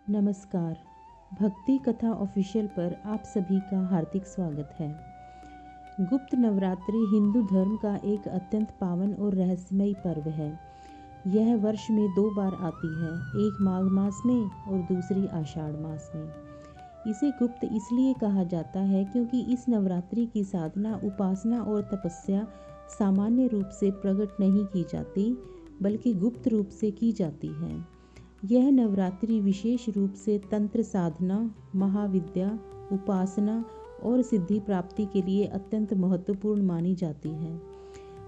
नमस्कार। भक्ति कथा ऑफिशियल पर आप सभी का हार्दिक स्वागत है। गुप्त नवरात्रि हिंदू धर्म का एक अत्यंत पावन और रहस्यमयी पर्व है। यह वर्ष में 2 बार आती है, एक माघ मास में और दूसरी आषाढ़ मास में। इसे गुप्त इसलिए कहा जाता है क्योंकि इस नवरात्रि की साधना, उपासना और तपस्या सामान्य रूप से प्रकट नहीं की जाती, बल्कि गुप्त रूप से की जाती है। यह नवरात्रि विशेष रूप से तंत्र साधना, महाविद्या, उपासना और सिद्धि प्राप्ति के लिए अत्यंत महत्वपूर्ण मानी जाती है।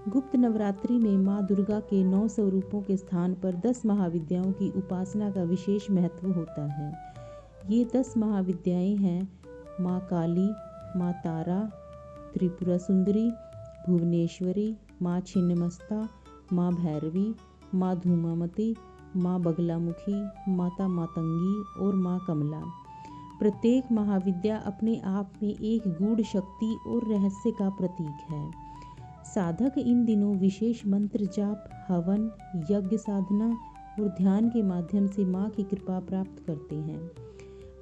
गुप्त नवरात्रि में माँ दुर्गा के 9 स्वरूपों के स्थान पर 10 महाविद्याओं की उपासना का विशेष महत्व होता है। ये 10 महाविद्याएं हैं माँ काली, माँ तारा, त्रिपुरा सुंदरी, भुवनेश्वरी, माँ छिन्नमस्ता, माँ भैरवी, माँ धूमावती, माँ बगलामुखी, माता मातंगी और माँ कमला। प्रत्येक महाविद्या अपने आप में एक गूढ़ शक्ति और रहस्य का प्रतीक है। साधक इन दिनों विशेष मंत्र जाप, हवन, यज्ञ साधना और ध्यान के माध्यम से माँ की कृपा प्राप्त करते हैं।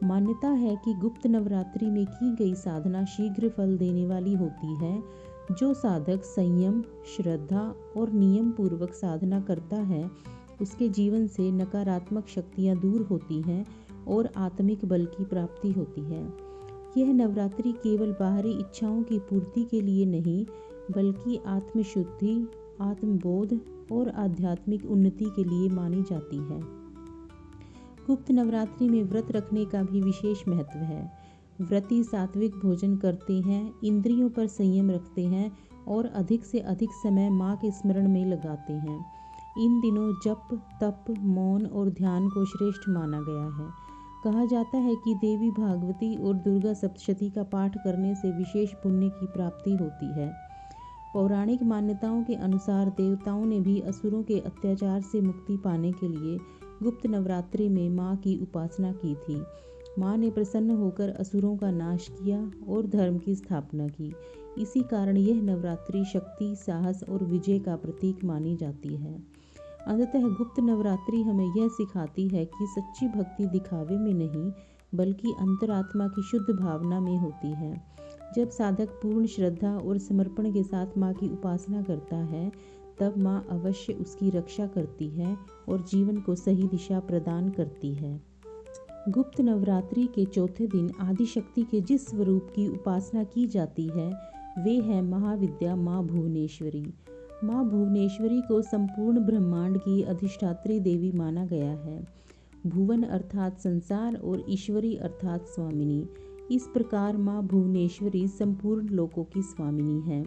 मान्यता है कि गुप्त नवरात्रि में की गई साधना शीघ्र फल देने वाली होती है। जो साधक संयम, श्रद्धा और नियम पूर्वक साधना करता है, उसके जीवन से नकारात्मक शक्तियाँ दूर होती हैं और आत्मिक बल की प्राप्ति होती है। यह नवरात्रि केवल बाहरी इच्छाओं की पूर्ति के लिए नहीं, बल्कि आत्मशुद्धि, आत्मबोध और आध्यात्मिक उन्नति के लिए मानी जाती है। गुप्त नवरात्रि में व्रत रखने का भी विशेष महत्व है। व्रती सात्विक भोजन करते हैं, इंद्रियों पर संयम रखते हैं और अधिक से अधिक समय माँ के स्मरण में लगाते हैं। इन दिनों जप, तप, मौन और ध्यान को श्रेष्ठ माना गया है। कहा जाता है कि देवी भागवती और दुर्गा सप्तशती का पाठ करने से विशेष पुण्य की प्राप्ति होती है। पौराणिक मान्यताओं के अनुसार देवताओं ने भी असुरों के अत्याचार से मुक्ति पाने के लिए गुप्त नवरात्रि में माँ की उपासना की थी। माँ ने प्रसन्न होकर असुरों का नाश किया और धर्म की स्थापना की। इसी कारण यह नवरात्रि शक्ति, साहस और विजय का प्रतीक मानी जाती है। अंततः गुप्त नवरात्रि हमें यह सिखाती है कि सच्ची भक्ति दिखावे में नहीं, बल्कि अंतरात्मा की शुद्ध भावना में होती है। जब साधक पूर्ण श्रद्धा और समर्पण के साथ माँ की उपासना करता है, तब माँ अवश्य उसकी रक्षा करती है और जीवन को सही दिशा प्रदान करती है। गुप्त नवरात्रि के चौथे दिन आदिशक्ति के जिस स्वरूप की उपासना की जाती है, वे है महाविद्या माँ भुवनेश्वरी। माँ भुवनेश्वरी को संपूर्ण ब्रह्मांड की अधिष्ठात्री देवी माना गया है। भुवन अर्थात संसार और ईश्वरी अर्थात स्वामिनी। इस प्रकार माँ भुवनेश्वरी संपूर्ण लोकों की स्वामिनी है।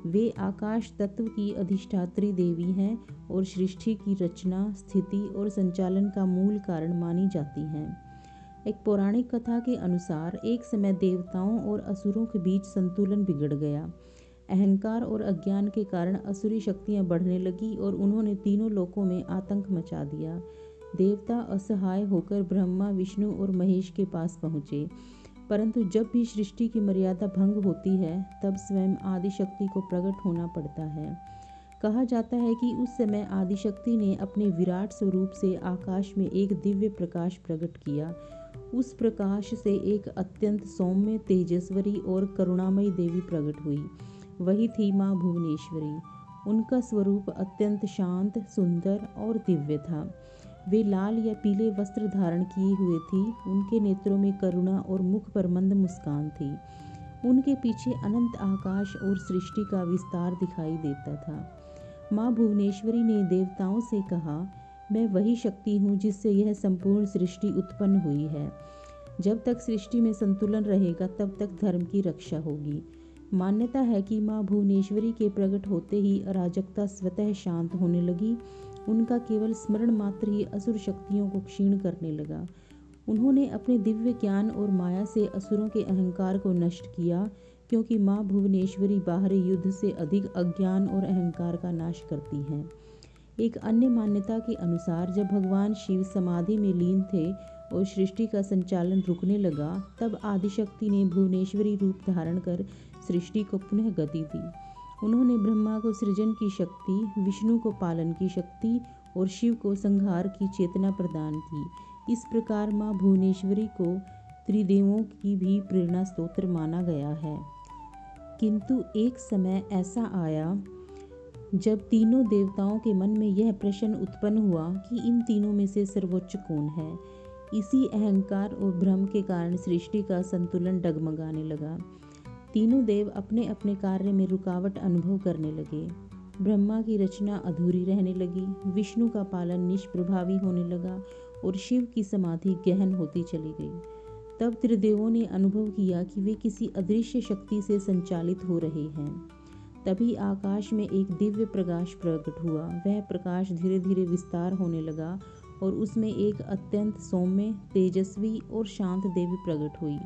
वे आकाश तत्व की अधिष्ठात्री देवी हैं और सृष्टि की रचना, स्थिति और संचालन का मूल कारण मानी जाती हैं। एक पौराणिक कथा के अनुसार एक समय देवताओं और असुरों के बीच संतुलन बिगड़ गया। अहंकार और अज्ञान के कारण असुरी शक्तियां बढ़ने लगी और उन्होंने तीनों लोकों में आतंक मचा दिया। देवता असहाय होकर ब्रह्मा, विष्णु और महेश के पास पहुँचे, परंतु जब भी सृष्टि की मर्यादा भंग होती है, तब स्वयं आदिशक्ति को प्रकट होना पड़ता है। कहा जाता है कि उस समय आदिशक्ति ने अपने विराट स्वरूप से आकाश में एक दिव्य प्रकाश प्रकट किया। उस प्रकाश से एक अत्यंत सौम्य, तेजस्वी और करुणामयी देवी प्रकट हुई। वही थी माँ भुवनेश्वरी। उनका स्वरूप अत्यंत शांत, सुंदर और दिव्य था। वे लाल या पीले वस्त्र धारण किए हुए थी। उनके नेत्रों में करुणा और मुख पर मंद मुस्कान थी। उनके पीछे अनंत आकाश और सृष्टि का विस्तार दिखाई देता था। माँ भुवनेश्वरी ने देवताओं से कहा, मैं वही शक्ति हूँ जिससे यह संपूर्ण सृष्टि उत्पन्न हुई है। जब तक सृष्टि में संतुलन रहेगा, तब तक धर्म की रक्षा होगी। मान्यता है कि माँ भुवनेश्वरी के प्रकट होते ही अराजकता स्वतः शांत होने लगी। उनका केवल स्मरण मात्र ही असुर शक्तियों को क्षीण करने लगा। उन्होंने अपने दिव्य ज्ञान और माया से असुरों के अहंकार को नष्ट किया, क्योंकि माँ भुवनेश्वरी बाहरी युद्ध से अधिक अज्ञान और अहंकार का नाश करती हैं। एक अन्य मान्यता के अनुसार जब भगवान शिव समाधि में लीन थे और सृष्टि का संचालन रुकने लगा, तब आदिशक्ति ने भुवनेश्वरी रूप धारण कर सृष्टि को पुनः गति दी। उन्होंने ब्रह्मा को सृजन की शक्ति, विष्णु को पालन की शक्ति और शिव को संहार की चेतना प्रदान की। इस प्रकार माँ भुवनेश्वरी को त्रिदेवों की भी प्रेरणा स्रोत माना गया है। किंतु एक समय ऐसा आया जब तीनों देवताओं के मन में यह प्रश्न उत्पन्न हुआ कि इन तीनों में से सर्वोच्च कौन है। इसी अहंकार और भ्रम के कारण सृष्टि का संतुलन डगमगाने लगा। तीनों देव अपने अपने कार्य में रुकावट अनुभव करने लगे। ब्रह्मा की रचना अधूरी रहने लगी, विष्णु का पालन निष्प्रभावी होने लगा और शिव की समाधि गहन होती चली गई। तब त्रिदेवों ने अनुभव किया कि वे किसी अदृश्य शक्ति से संचालित हो रहे हैं। तभी आकाश में एक दिव्य प्रकाश प्रकट हुआ। वह प्रकाश धीरे धीरे विस्तार होने लगा और उसमें एक अत्यंत सौम्य, तेजस्वी और शांत देवी प्रकट हुई।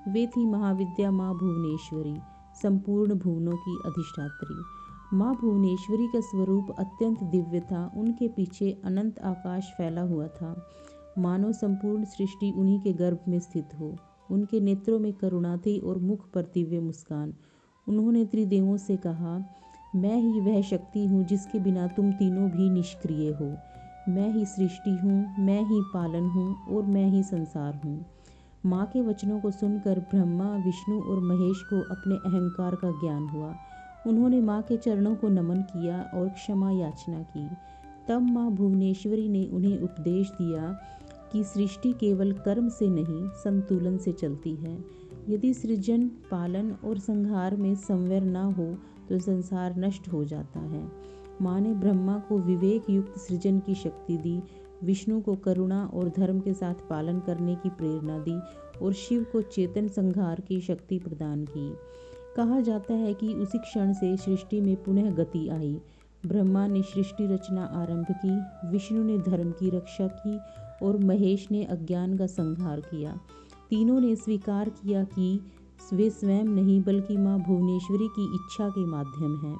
वे थी महाविद्या माँ भुवनेश्वरी, संपूर्ण भुवनों की अधिष्ठात्री। माँ भुवनेश्वरी का स्वरूप अत्यंत दिव्य था। उनके पीछे अनंत आकाश फैला हुआ था, मानो संपूर्ण सृष्टि उन्हीं के गर्भ में स्थित हो। उनके नेत्रों में करुणा थी और मुख पर दिव्य मुस्कान। उन्होंने त्रिदेवों से कहा, मैं ही वह शक्ति हूँ जिसके बिना तुम तीनों भी निष्क्रिय हो। मैं ही सृष्टि हूँ, मैं ही पालन हूँ और मैं ही संसार हूँ। माँ के वचनों को सुनकर ब्रह्मा, विष्णु और महेश को अपने अहंकार का ज्ञान हुआ। उन्होंने माँ के चरणों को नमन किया और क्षमा याचना की। तब माँ भुवनेश्वरी ने उन्हें उपदेश दिया कि सृष्टि केवल कर्म से नहीं, संतुलन से चलती है। यदि सृजन, पालन और संहार में संवर न हो तो संसार नष्ट हो जाता है। माँ ने ब्रह्मा को विवेक युक्त सृजन की शक्ति दी, विष्णु को करुणा और धर्म के साथ पालन करने की प्रेरणा दी और शिव को चेतन संहार की शक्ति प्रदान की। कहा जाता है कि उसी क्षण से सृष्टि में पुनः गति आई। ब्रह्मा ने सृष्टि रचना आरंभ की, विष्णु ने धर्म की रक्षा की और महेश ने अज्ञान का संहार किया। तीनों ने स्वीकार किया कि वे स्वयं नहीं बल्कि माँ भुवनेश्वरी की इच्छा के माध्यम हैं।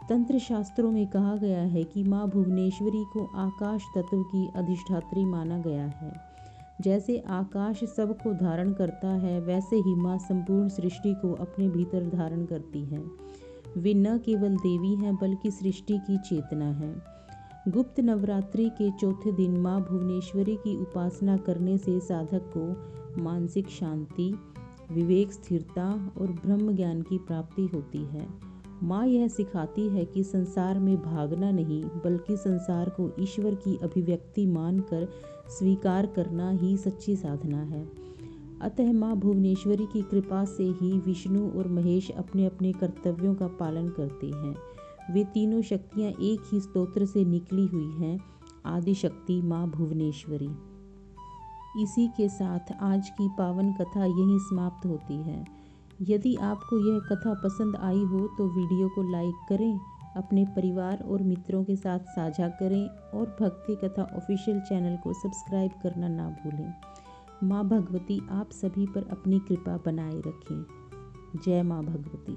तंत्र शास्त्रों में कहा गया है कि माँ भुवनेश्वरी को आकाश तत्व की अधिष्ठात्री माना गया है। जैसे आकाश सबको धारण करता है, वैसे ही माँ संपूर्ण सृष्टि को अपने भीतर धारण करती है। वे न केवल देवी हैं बल्कि सृष्टि की चेतना है। गुप्त नवरात्रि के चौथे दिन माँ भुवनेश्वरी की उपासना करने से साधक को मानसिक शांति, विवेक, स्थिरता और ब्रह्म ज्ञान की प्राप्ति होती है। माँ यह सिखाती है कि संसार में भागना नहीं बल्कि संसार को ईश्वर की अभिव्यक्ति मानकर स्वीकार करना ही सच्ची साधना है। अतः माँ भुवनेश्वरी की कृपा से ही विष्णु और महेश अपने अपने कर्तव्यों का पालन करते हैं। वे तीनों शक्तियाँ एक ही स्तोत्र से निकली हुई हैं, आदि शक्ति माँ भुवनेश्वरी। इसी के साथ आज की पावन कथा यहीं समाप्त होती है। यदि आपको यह कथा पसंद आई हो तो वीडियो को लाइक करें, अपने परिवार और मित्रों के साथ साझा करें और भक्ति कथा ऑफिशियल चैनल को सब्सक्राइब करना ना भूलें। माँ भगवती आप सभी पर अपनी कृपा बनाए रखें। जय माँ भगवती।